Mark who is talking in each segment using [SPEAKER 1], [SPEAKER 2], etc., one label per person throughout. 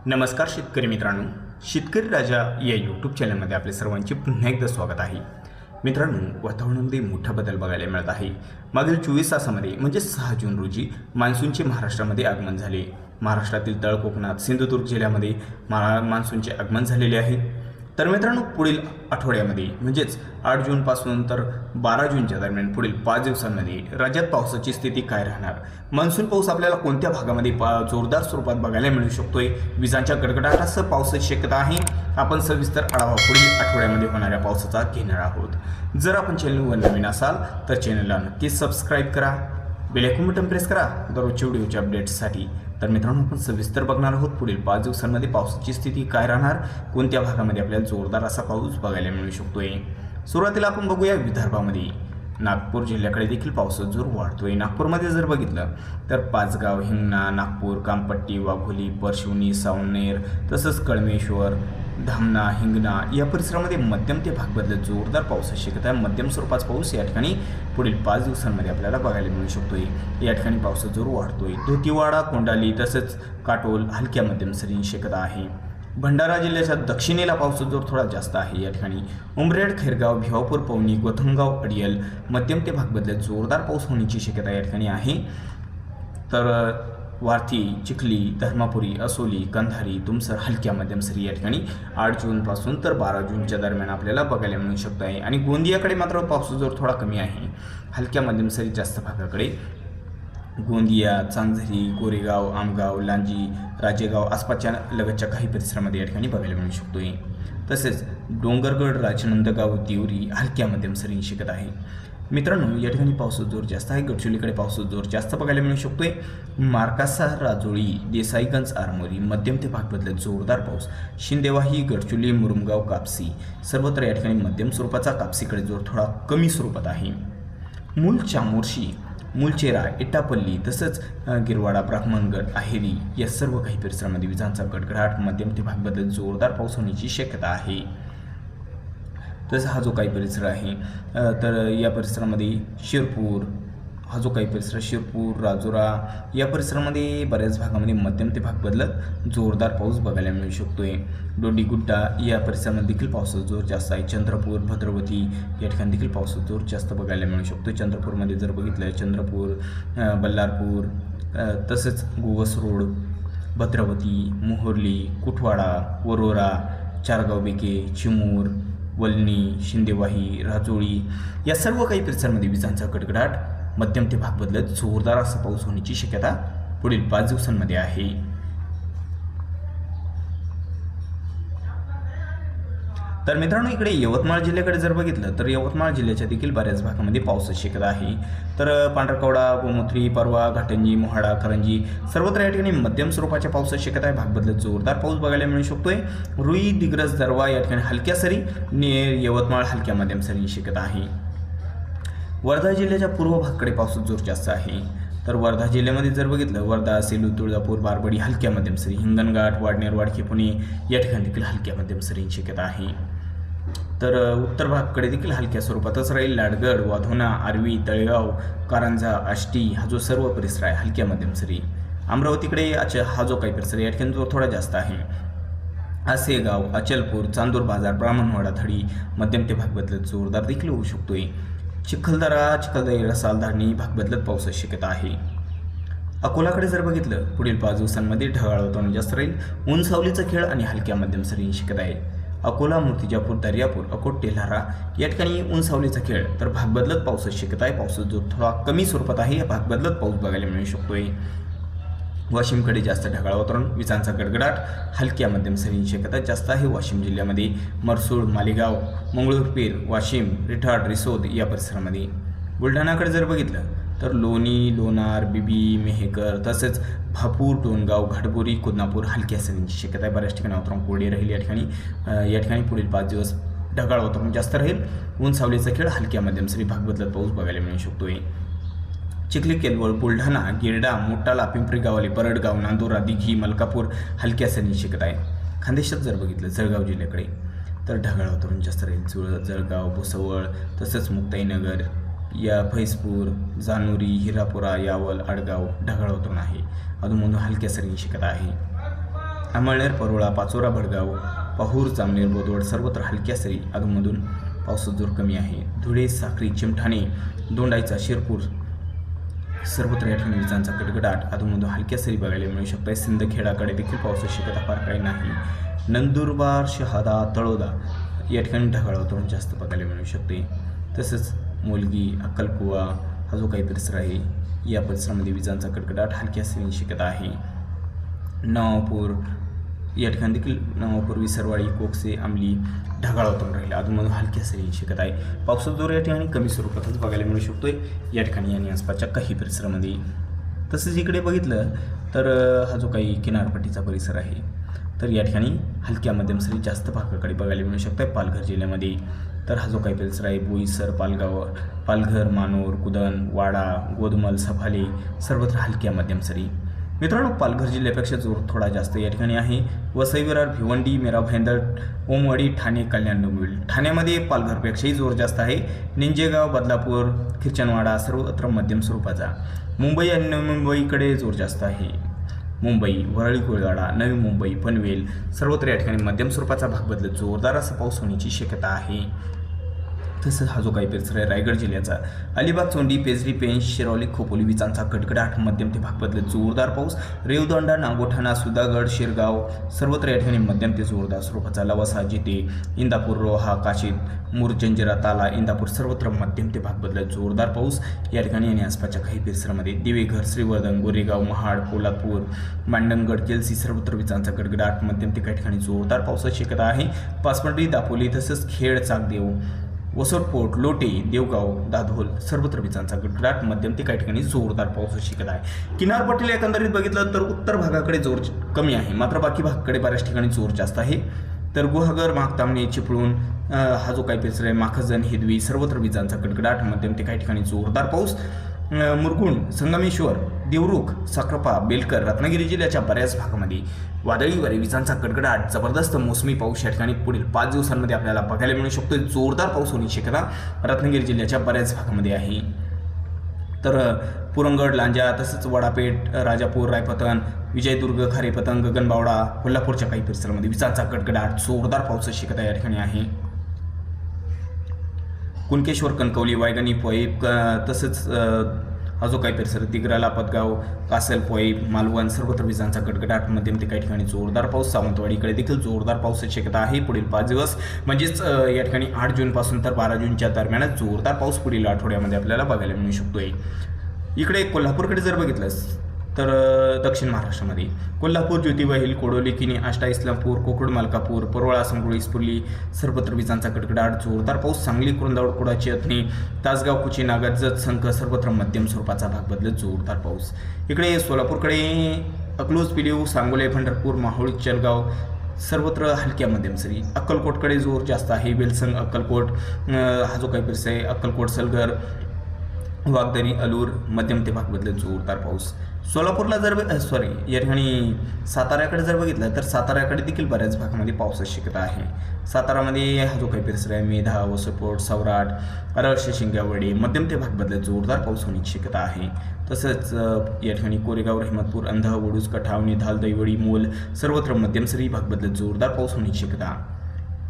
[SPEAKER 1] नमस्कार शेतकरी मित्रांनो, शेतकरी राजा या यूट्यूब चॅनलमध्ये आपले सर्वांचे पुन्हा एकदा स्वागत आहे. मित्रांनो, वातावरणामध्ये मोठा बदल बघायला मिळत आहे. मागील 24 तासामध्ये म्हणजे 6 जून रोजी मान्सूनचे महाराष्ट्रामध्ये आगमन झाले. महाराष्ट्रातील तळ कोकणात सिंधुदुर्ग जिल्ह्यामध्ये मान्सूनचे आगमन झालेले आहे. तर मित्रांनो, पुढील आठवड्यामध्ये म्हणजेच 8 जूनपासून तर 12 जूनच्या दरम्यान पुढील 5 दिवसांमध्ये राज्यात पावसाची स्थिती काय राहणार, मान्सून पाऊस आपल्याला कोणत्या भागामध्ये जोरदार स्वरूपात बघायला मिळू शकतोय, विजांच्या गडगडाटासह पावसाची शक्यता आहे. आपण सविस्तर आढावा पुढील आठवड्यामध्ये होणाऱ्या पावसाचा घेणार आहोत. जर आपण चॅनलवर नवीन असाल तर चॅनलला नक्कीच सबस्क्राईब करा, बेल आयकॉन बटन प्रेस करा दररोजच्या व्हिडिओच्या अपडेट्ससाठी. तर मित्रांनो, आपण सविस्तर बघणार आहोत पुढील 5 दिवसांमध्ये पावसाची स्थिती काय राहणार, कोणत्या भागामध्ये आपल्याला जोरदार असा पाऊस बघायला मिळू शकतोय. सुरुवातीला आपण बघूया विदर्भामध्ये. नागपूर जिल्ह्याकडे देखील पावसाचा जोर वाढतोय. नागपूरमध्ये जर बघितलं तर पाचगाव, हिंगणा, नागपूर, कामपट्टी, वाघोली, परशिवनी, सावनेर तसंच कळमेश्वर, धामणा, हिंगणा या परिसरामध्ये मध्यम ते भाग बदलत जोरदार पावसाची शक्यता आहे. मध्यम स्वरूपाचा पाऊस या ठिकाणी पुढील 5 दिवसांमध्ये आपल्याला बघायला मिळू शकतोय. या ठिकाणी पावसाचा जोर वाढतोय. धोतीवाडा, कोंडाली तसंच काटोल हलक्या मध्यम सरींची शक्यता आहे. भंडारा जिल्ह्याच्या दक्षिणेला पावसाचा जोर थोडा जास्त आहे. या ठिकाणी उमरेड, खैरगाव, भिवापूर, पवनी, गोथमगाव, अडियल मध्यम ते भाग बदलत जोरदार पाऊस होण्याची शक्यता या ठिकाणी आहे. तर वार्थी, चिखली, धर्मापुरी, असोली, कंधारी, तुमसर हलक्या मध्यम सरी या ठिकाणी 8 जूनपासून तर 12 जूनच्या दरम्यान आपल्याला बघायला मिळू शकत आहे. आणि गोंदियाकडे मात्र पावसाचा जोर थोडा कमी आहे. हलक्या मध्यम सरी जास्त भागाकडे गोंदिया, चांगझरी, गोरेगाव, आमगाव, लांजी, राजेगाव आसपासच्या लगतच्या काही परिसरामध्ये या ठिकाणी बघायला मिळू शकतोय. तसेच डोंगरगड, राजनंदगाव, देवरी हलक्या मध्यम सरींची शक्यता आहे. मित्रांनो, या ठिकाणी पावसाचा जोर जास्त आहे. गडचिरोलीकडे पावसाचा जोर जास्त बघायला मिळू शकतोय. मार्कासा, राजोळी, देसाईगंज, आरमोरी मध्यम ते भाग बदलत जोरदार पाऊस. शिंदेवाही, गडचिरोली, मुरुमगाव, कापसी सर्वत्र या ठिकाणी मध्यम स्वरूपाचा, कापसीकडे जोर थोडा कमी स्वरूपात आहे. मूल, चामोर्शी, मुलचेरा, इटापल्ली तसंच गिरवाडा, ब्राह्मणगड, आहेरी या सर्व काही परिसरामध्ये विजांचा गडगडाट, मध्यम ते भाग बदलत जोरदार पाऊस होण्याची शक्यता आहे. तसं हा जो काही परिसर आहे तर या परिसरामध्ये शिरपूर, हा जो काही परिसर शिरपूर, राजुरा या परिसरामध्ये बऱ्याच भागामध्ये मध्यम ते भाग बदलत जोरदार पाऊस बघायला मिळू शकतोय. डोंडीगुड्डा या परिसरामध्ये देखील पावसाचा जोर जास्त आहे. चंद्रपूर, भद्रावती या ठिकाणी देखील पावसाचा जोर जास्त बघायला मिळू शकतो. चंद्रपूरमध्ये जर बघितलं, चंद्रपूर, बल्लारपूर तसेच गोवस रोड, भद्रावती, मोहोर्ली, कुठवाडा, वरोरा, चारगाव बेके, चिमूर, वलनी, शिंदेवाही, राजोळी या सर्व काही परिसरामध्ये विजांचा गडगडाट, मध्यम ते भाग बदलत जोरदार असा पाऊस होण्याची शक्यता पुढील 5 दिवसांमध्ये आहे. तर मित्रांनो, इकडे यवतमाळ जिल्ह्याकडे जर बघितलं तर यवतमाळ जिल्ह्याच्या देखील बऱ्याच भागामध्ये पावसाची शक्यता आहे. तर पांढरकवडा, गोमूत्री, परवा, घाटंजी, मोहाडा, करंजी सर्वत्र या ठिकाणी मध्यम स्वरूपाच्या पावसाची शक्यता आहे. भाग बदलत जोरदार पाऊस बघायला मिळू शकतोय. रुई, दिग्रस, दरवा या ठिकाणी हलक्या सरी, यवतमाळ हलक्या मध्यम सरींची शक्यता आहे. वर्धा जिल्ह्याच्या पूर्व भागाकडे पावसाचा जोर जास्त आहे. तर वर्धा जिल्ह्यामध्ये जर बघितलं, वर्धा, सेलू, तुळजापूर, बारबडी हलक्या मध्यम सरी, हिंगणघाट, वाडनेर, वाडकी, पुणे या ठिकाणी देखील हलक्या मध्यम सरींची शक्यता आहे. तर उत्तर भागाकडे देखील हलक्या स्वरूपातच राहील. लाडगड, वाधोना, आर्वी, तळेगाव, कारंजा, आष्टी हा जो सर्व परिसर आहे हलक्या मध्यम सरी. अमरावतीकडे हा जो काही परिसर या ठिकाणी जोर थोडा जास्त आहे. आसेगाव, अचलपूर, चांदूर बाजार, ब्राह्मणवाडा, थडी मध्यम ते भाग बदलत जोरदार देखील होऊ शकतोय. चिखलदरा, रसाल, धारणी भाग बदलत पावसाची शक्यता आहे. अकोलाकडे जर बघितलं, पुढील 5 दिवसांमध्ये ढगाळ वातावरण जास्त राहील. ऊन सावलीचा खेळ आणि हलक्या मध्यम सरींची शक्यता आहे. अकोला, मूर्तिजापूर, दर्यापूर, अकोट, तेल्हारा या ठिकाणी ऊन सावलीचा खेळ, तर भाग बदलत पावसाची शक्यता आहे. पावसाचा जोर थोडा कमी स्वरूपात आहे. भाग बदलत पाऊस बघायला मिळू शकतोय. वाशिमकडे जास्त ढगाळ वातावरण, विजांचा गडगडाट, हलक्या मध्यम सरींची शक्यता जास्त आहे. वाशिम जिल्ह्यामध्ये मरसूड, मालेगाव, मंगळूरपीर, वाशिम, रिठाड, रिसोद या परिसरामध्ये. बुलढाणाकडे जर बघितलं तर लोणी, लोणार, बिबी, मेहेकर तसेच भापूर, टोनगाव, घाटबोरी, कोदनापूर हलक्या सरींची शक्यता आहे. बऱ्याच ठिकाणी वातावरण कोरडे राहील. या ठिकाणी पुढील 5 दिवस ढगाळ वातावरण जास्त राहील. ऊन सावलीचा खेळ, हलक्या मध्यम सरी, भाग बदलत पाऊस बघायला मिळू शकतोय. चिखली, केलवळ, बुलढाणा, गिरडा, मोटाला, पिंपरी गावली, परडगाव, नांदोरा, दिघी, मलकापूर हलक्या सरींची शक्यता आहे. खानदेशात जर बघितलं जळगाव जिल्ह्याकडे तर ढगाळ वातावरण जास्त राहील. जळगाव, भुसवळ तसंच मुक्ताईनगर या फैजपूर, जानोरी, हिरापुरा, यावल, आडगाव ढगाळ वातावरण आहे. अधूनमधून हलक्या सरींची शक्यता आहे. अमळनेर, परोळा, पाचोरा, भडगाव, पाहूर, जामनेर, बोदवड सर्वत्र हलक्या सरी अधूनमधून पावसाचा जोर कमी आहे. धुळे, साक्री, चिमठाणे, दोंडाईचा, शिरपूर सर्वत्र या ठिकाणी विजांचा कडकडाट अधूनमधून हलक्या सरी बघायला मिळू शकतात. सिंदखेडाकडे देखील पावसाची शक्यता फार काही नाही. नंदुरबार, शहादा, तळोदा या ठिकाणी ढगाळ वातावरण जास्त बघायला मिळू शकते. तसंच मुलगी, अक्कलकुवा हा जो काही परिसर आहे या परिसरामध्ये विजांचा कडकडाट हलक्या सरींची शक्यता आहे. नवापूर या ठिकाणी देखील नवापूर, विसरवाडी, कोकसे, आमली ढगाळ वातावरण राहील. अधूनमधून हलक्या सरींची शक्यता आहे. पावसाचा जोर या ठिकाणी कमी स्वरूपातच बघायला मिळू शकतोय या ठिकाणी आणि आसपासच्या काही परिसरामध्ये. तसंच इकडे बघितलं तर हा जो काही किनारपट्टीचा परिसर आहे तर या ठिकाणी हलक्या मध्यम सरी जास्त भागाकडे बघायला मिळू शकतात. पालघर जिल्ह्यामध्ये तर हा जो काही परिसर आहे बोईसर, पालघर, मानोर, कुदन, वाडा, गोदमल, सफाले सर्वत्र हलक्या मध्यम सरी. मित्रांनो, पालघर जिल्ह्यापेक्षा जोर थोडा जास्त या ठिकाणी आहे. वसई, विरार, भिवंडी, मेरा भाईंदर, ओमवाडी, ठाणे, कल्याण, डोंबिवली ठाण्यामध्ये पालघरपेक्षाही जोर जास्त आहे. निंजेगाव, बदलापूर, खिरचनवाडा सर्वत्र मध्यम स्वरूपाचा. मुंबई आणि नवी मुंबईकडे जोर जास्त आहे. मुंबई, वरळी, कोळगाडा, नवी मुंबई, पनवेल सर्वत्र या ठिकाणी मध्यम स्वरूपाचा भाग बदलत जोरदार असा पाऊस होण्याची शक्यता आहे. तसंच हा जो काही परिसर आहे रायगड जिल्ह्याचा अलिबाग, चोंडी, पेजरी, पेंच, शिरवली, खोपोली विजांचा कडकडाट मध्यम ते भाग बदलत जोरदार पाऊस. रेवदंडा, नागोठाणा, सुधागड, शिरगाव सर्वत्र या ठिकाणी मध्यम ते जोरदार स्वरूपाचा. लवासा, जिते, इंदापूर, रोहा, काशीद, मुरजंजिरा, ताला, इंदापूर सर्वत्र मध्यम ते भाग बदलत जोरदार पाऊस या ठिकाणी आणि आसपासच्या काही परिसरामध्ये. दिवेघर, श्रीवर्धन, गोरेगाव, महाड, पोलादपूर, मांडणगड, केलसी सर्वत्र विजांचा कडकडाट मध्यम ते काही ठिकाणी जोरदार पावसाची शक्यता आहे. पाचपंडी, दापोली तसंच खेड, चाकदेव, वसरपोट, लोटे, देवगाव, दाभोल सर्वत्र विजांचा कडकडाट मध्यम ते काही ठिकाणी जोरदार पावसाची शक्यता आहे. किनारपट्टीला एकंदरीत बघितलं तर उत्तर भागाकडे जोर कमी आहे, मात्र बाकी भागाकडे बऱ्याच ठिकाणी जोर जास्त आहे. तर गुहागर, मागतामणे, चिपळूण हा जो काही परिसर आहे माखजन, हिदवी सर्वत्र विजांचा कडकडाट मध्यम ते काही ठिकाणी जोरदार पाऊस. मुरगुण, संगमेश्वर, देवरुख, साक्रापा, बेलकर रत्नागिरी जिल्ह्याच्या बऱ्याच भागामध्ये वादळी वारे विजांचा कडकडाट जबरदस्त मोसमी पाऊस या ठिकाणी पुढील 5 दिवसांमध्ये आपल्याला बघायला मिळू शकतो. जोरदार पाऊस होण्याची शक्यता रत्नागिरी जिल्ह्याच्या बऱ्याच भागामध्ये आहे. तर पुरंगड, लांजा तसंच वडापेठ, राजापूर, रायपतन, विजयदुर्ग, खारेपतंग, गगनबावडा कोल्हापूरच्या काही परिसरामध्ये विजांचा कडकडाट जोरदार पावसाची शक्यता या ठिकाणी आहे. कुणकेश्वर, कणकवली, वायगणी, पोईप तसंच हा जो काही परिसर दिग्राला, पदगाव, कासल, पोईप, मालवण सर्वत्र विजांचा कडकडाट मध्यम ते काही ठिकाणी जोरदार पाऊस. सावंतवाडीकडे देखील जोरदार पावसाची शक्यता आहे पुढील 5 दिवस म्हणजेच या ठिकाणी 8 जूनपासून तर 12 जूनच्या दरम्यान जोरदार पाऊस पुढील आठवड्यामध्ये आपल्याला बघायला मिळू शकतोय. इकडे कोल्हापूरकडे जर बघितलंस तर दक्षिण महाराष्ट्रामध्ये कोल्हापूर, ज्योतिबा हिल, कोडोली, किनी, आष्टा, इस्लामपूर, कोकड, मलकापूर, परोळा, संकुळी, इस्पुर्ली सर्वत्र विजांचा कडकडाट जोरदार पाऊस. सांगली, कुरुंदावड, कुडाची, अथणी, तासगाव, कुची, नागजत, संख सर्वत्र मध्यम स्वरूपाचा भाग बदलत जोरदार पाऊस. इकडे सोलापूरकडे अकलूज, पिलीव, सांगोले, पंढरपूर, माहुळ, चलगाव सर्वत्र हलक्या मध्यम सरी. अक्कलकोटकडे जोर जास्त आहे. बेलसंग, अक्कलकोट हा जो काही परिसर आहे अक्कलकोट, सलगर, वागदरी, अलूर मध्यम ते भाग बदलत जोरदार पाऊस. सोलापूरला जर या ठिकाणी साताऱ्याकडे जर बघितलं तर साताऱ्याकडे देखील बऱ्याच भागामध्ये पावसाची शक्यता आहे. सातारामध्ये हा जो काही परिसर आहे मेधा, वसपोट, सौराट, अरळशी, शिंग्यावडी मध्यम ते भाग बदलत जोरदार पाऊस होण्याची शक्यता आहे. तसंच या ठिकाणी कोरेगाव, रहमतपूर, अंधा, वडूज, कठाव, निधाल, दैवडी, मोल सर्वत्र मध्यम सरी भाग बदलत जोरदार पाऊस होण्याची शक्यता.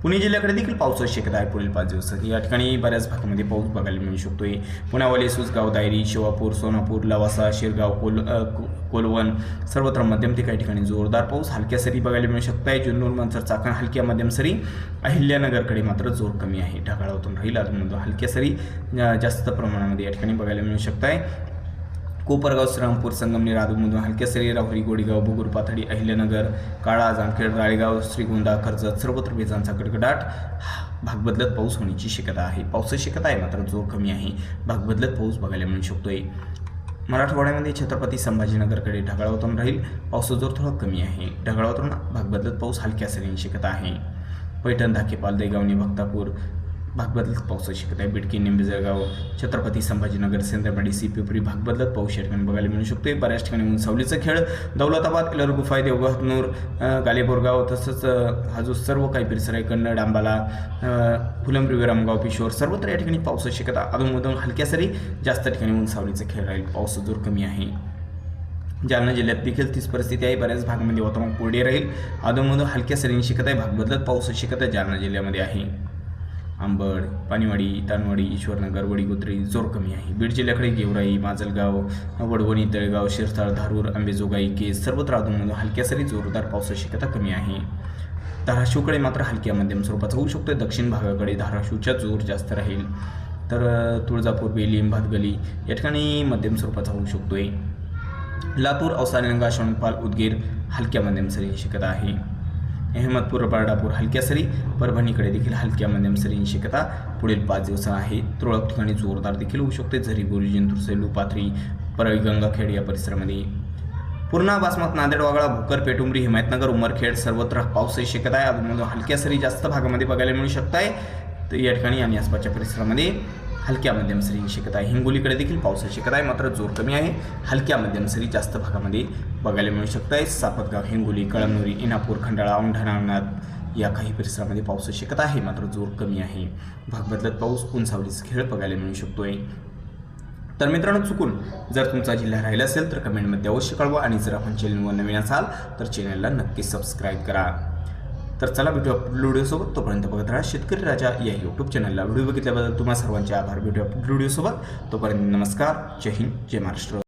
[SPEAKER 1] पुणे जिल्ह्याकडे देखील पावसाची शक्यता आहे पुढील 5 दिवसात. या ठिकाणी बऱ्याच भागामध्ये पाऊस बघायला मिळू शकतोय. पुण्यावाले, सुसगाव, दायरी, शिवापूर, सोनापूर, लवासा, शिरगाव, कोलवण सर्वत्र मध्यम ते काही ठिकाणी जोरदार पाऊस. हलक्या सरी बघायला मिळू शकत आहे. जुन्नर, मंचर, चाकण हलक्या मध्यम सरी. अहिल्यानगरकडे मात्र जोर कमी आहे, ढगाळातून राहील. अजून हलक्या सरी जास्त प्रमाणामध्ये या ठिकाणी बघायला मिळू शकत आहे. कोपरगाव, श्रीरामपूर, संगमनेर आदूमधून हलक्या सरी. राहुरी, गोडीगाव, बुगूर, पाथडी, अहिल्यानगर, काळा, जामखेड, राळेगाव, श्रीगोंदा, कर्जत सर्वत्र विजांचा कडकडाट भाग बदलत पाऊस होण्याची शक्यता आहे. पावसाची शक्यता आहे मात्र जोर कमी आहे. भाग बदलत पाऊस बघायला मिळू शकतोय. मराठवाड्यामध्ये छत्रपती संभाजीनगरकडे ढगाळ वातावरण राहील. पावसाचा जोर थोडा कमी आहे. ढगाळ वातावरण भाग बदलत पाऊस हलक्या सरींची शक्यता आहे. पैठण, धाकेपाल, दैगावणी, भक्तापूर भाग बदलत पावसाची शक्यता आहे. बिडकी, निंबे, जळगाव, छत्रपती संभाजीनगर, सेंद्रपाडी, सीपीपुरी भाग बदलत पाऊस या ठिकाणी बघायला मिळू शकते. बऱ्याच ठिकाणी ऊन सावलीचा खेळ. दौलताबाद, एलर, गुफाई, देवगाव, हतनूर, गालेबोरगाव तसंच हा जो सर्व काही परिसर आहे कन्नड, आंबाला, फुलंब्री, विरामगाव, पिशोर सर्वत्र या ठिकाणी पावसाची शक्यता. अधूनमधून हलक्या सरी. जास्त ठिकाणी ऊन सावलीचा खेळ राहील. पावसाचा जोर कमी आहे. जालना जिल्ह्यात देखील तीच परिस्थिती आहे. बऱ्याच भागामध्ये वातावरण कोरडे राहील. अधूनमधून हलक्या सरींनी शिकत आहे. भाग बदलत पाऊस शिकत आहे जालना जिल्ह्यामध्ये आहे. अंबड, पाणीवाडी, तानवाडी, ईश्वरनगर, वडीगोद्री जोर कमी आहे. बीड जिल्ह्याकडे गेवराई, माजलगाव, वडवणी, तळेगाव, शिरसाळ, धारूर, अंबेजोगाई, केज सर्वत्र अधूनमधून हलक्या सरी जोरदार पावसाची शक्यता कमी आहे. धाराशिवकडे मात्र हलक्या मध्यम स्वरूपाचा होऊ शकतो. दक्षिण भागाकडे धाराशिवचा जोर जास्त राहील. तर तुळजापूर, बेलीम, भातगली या ठिकाणी मध्यम स्वरूपाचा होऊ शकतोय. लातूर, औसा, निलंगा, शोणपाल, उदगीर हलक्या मध्यम सरींची शक्यता आहे. अहमदपूर, बर्डापूर हलक्या सरी. परभणीकडे देखील हलक्या मध्यम सरींची शक्यता पुढील 5 दिवस आहे. तुरळक ठिकाणी जोरदार देखील होऊ शकते. झरी, बोरी, जिंतूर, सेलू, पाथरी, परळी, गंगाखेड या परिसरामध्ये. पूर्णा, बासमत, नांदेड, वागळा, भोकर, पेटुंबरी, हिमायतनगर, उमरखेड सर्वत्र पावसाची शक्यता आहे. अधूनमधून हलक्या सरी जास्त भागामध्ये बघायला मिळू शकत आहे. तर या ठिकाणी आणि आसपासच्या परिसरामध्ये हलक्या मध्यम सरींची शक्यता आहे. हिंगोलीकडे देखील पावसाची शक्यता आहे, मात्र जोर कमी आहे. हलक्या मध्यम सरी जास्त भागामध्ये बघायला मिळू शकत आहे. सापतगाव, हिंगोली, कळमनुरी, इनापूर, खंडाळा, औंढा, नागनाथ या काही परिसरामध्ये पावसाची शक्यता आहे, मात्र जोर कमी आहे. भाग बदलत पाऊस, ऊन सावलीचा खेळ बघायला मिळू शकतोय. तर मित्रांनो, चुकून जर तुमचा जिल्हा राहिला असेल तर कमेंटमध्ये अवश्य कळवा आणि जर आपण चॅनलवर नवीन असाल तर चॅनलला नक्की सबस्क्राईब करा. तर चला भेटूया पुढील व्हिडिओसोबत. तोपर्यंत बघत राहा शेतकरी राजा या यूट्यूब चॅनलला. व्हिडिओ बघितल्याबद्दल तुम्हा सर्वांचे आभार. भेटूया पुढील व्हिडिओसोबत. तोपर्यंत नमस्कार. जय हिंद, जय महाराष्ट्र.